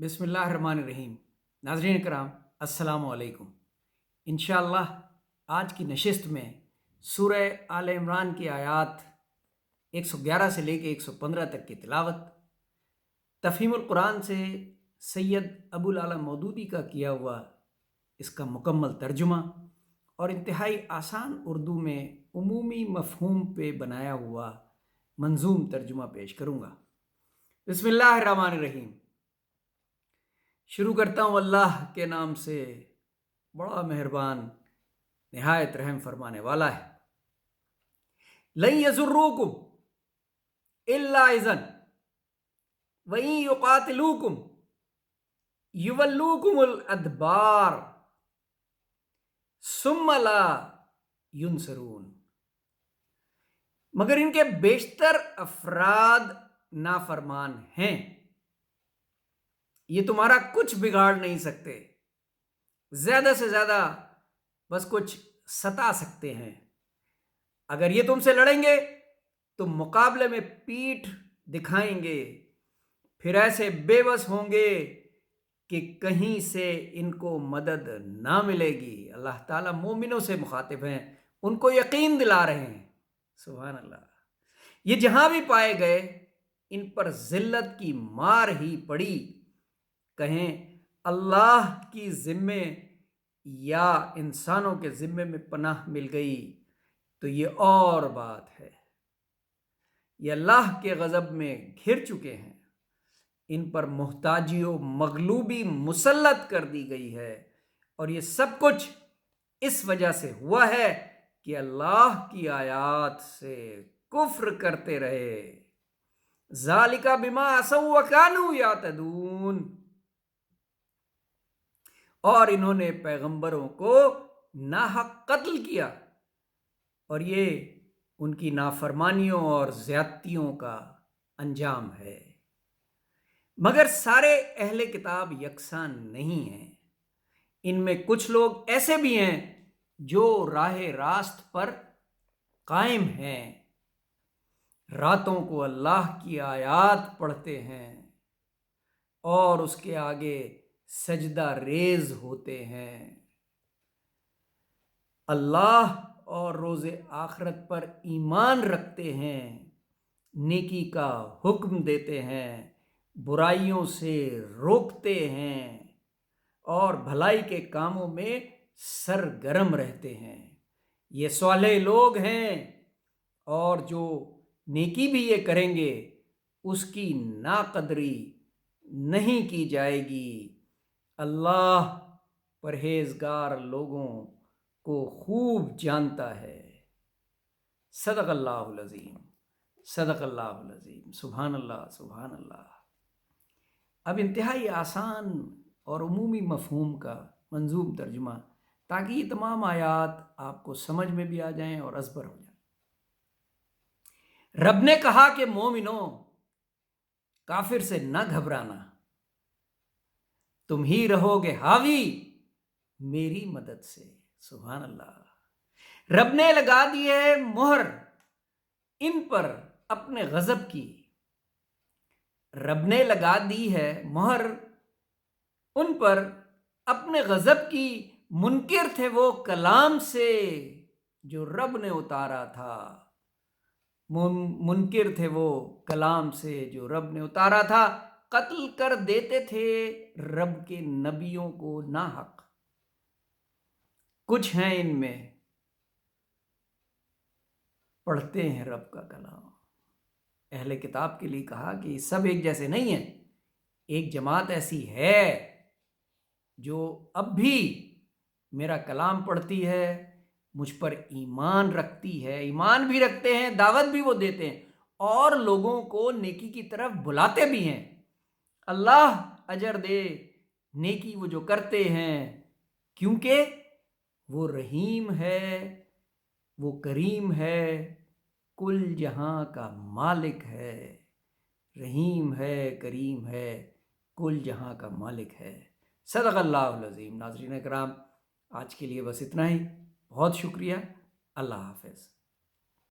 बिस्मिल्लाहिर्रहमानिर्रहीम। नाज़रीन कराम, अस्सलामु अलैकुम। इंशाअल्लाह आज की नशिस्त में सूरह आल इमरान की आयात 111 से लेके 115 तक की तिलावत, तफ़हीमुल कुरान से सैयद अबुल आला मौदूदी का किया हुआ इसका मुकम्मल तर्जुमा और इंतहाई आसान उर्दू में उमूमी मफ़हूम पे बनाया हुआ मंजूम तर्जुमा पेश करूँगा। बिस्मिल्लाहिर्रहमानिर्रहीम। शुरू करता हूँ अल्लाह के नाम से, बड़ा मेहरबान निहायत रहम फरमाने वाला है। लन यज़ुर्रूकुम इल्ला इज़न व इन युक़ातिलूकुम युवल्लूकुमुल अदबार सुम्मा ला युनसरून। मगर इनके बेशतर अफराद नाफरमान हैं, ये तुम्हारा कुछ बिगाड़ नहीं सकते, ज्यादा से ज्यादा बस कुछ सता सकते हैं। अगर ये तुमसे लड़ेंगे तो मुकाबले में पीठ दिखाएंगे, फिर ऐसे बेबस होंगे कि कहीं से इनको मदद ना मिलेगी। अल्लाह ताला मोमिनों से मुखातिब हैं, उनको यकीन दिला रहे हैं। सुभान अल्लाह। ये जहां भी पाए गए इन पर जिल्लत की मार ही पड़ी। कहें अल्लाह की जिम्मे या इंसानों के जिम्मे में पनाह मिल गई तो ये और बात है। ये अल्लाह के गजब में घिर चुके हैं, इन पर मुहताजी व मगलूबी मुसल्लत कर दी गई है, और ये सब कुछ इस वजह से हुआ है कि अल्लाह की आयात से कुफ्र करते रहे। ज़ालिका बिमा असौ व कानू यातदून। और इन्होंने पैगंबरों को नाहक कत्ल किया, और ये उनकी नाफरमानियों और ज्यादतियों का अंजाम है। मगर सारे अहले किताब यकसां नहीं हैं। इनमें कुछ लोग ऐसे भी हैं जो राहे रास्त पर कायम हैं, रातों को अल्लाह की आयात पढ़ते हैं और उसके आगे सजदा रेज होते हैं, अल्लाह और रोज़े आखिरत पर ईमान रखते हैं, नेकी का हुक्म देते हैं, बुराइयों से रोकते हैं और भलाई के कामों में सरगर्म रहते हैं। ये सालेह लोग हैं, और जो नेकी भी ये करेंगे उसकी नाकदरी नहीं की जाएगी। अल्लाह परहेजगार लोगों को खूब जानता है। सदक़ल्लाहुल अज़ीम, सदक़ल्लाहुल अज़ीम। सुभान अल्लाह, सुभान अल्लाह। अब इंतहाई आसान और उमूमी मफ़हूम का मंजूम तर्जुमा, ताकि ये तमाम आयात आपको समझ में भी आ जाएं और अज़बर हो जाएं। रब ने कहा कि मोमिनों, काफिर से न घबराना, तुम ही रहोगे हावी मेरी मदद से। सुभान अल्लाह। रब ने लगा दी है मोहर इन पर अपने गजब की। रब ने लगा दी है मोहर उन पर अपने गजब की। मुनकिर थे वो कलाम से जो रब ने उतारा था। मुनकिर थे वो कलाम से जो रब ने उतारा था। कत्ल कर देते थे रब के नबियों को नाहक। कुछ हैं इनमें पढ़ते हैं रब का कलाम। अहले किताब के लिए कहा कि सब एक जैसे नहीं हैं। एक जमात ऐसी है जो अब भी मेरा कलाम पढ़ती है, मुझ पर ईमान रखती है, ईमान भी रखते हैं, दावत भी वो देते हैं और लोगों को नेकी की तरफ बुलाते भी हैं। अल्लाह अजर दे नेकी वो जो करते हैं, क्योंकि वो रहीम है, वो करीम है, कुल जहां का मालिक है। रहीम है, करीम है, कुल जहां का मालिक है। सदक़ल्लाहुल अज़ीम। नाज़रीन कराम, आज के लिए बस इतना ही। बहुत शुक्रिया। अल्लाह हाफ़िज़।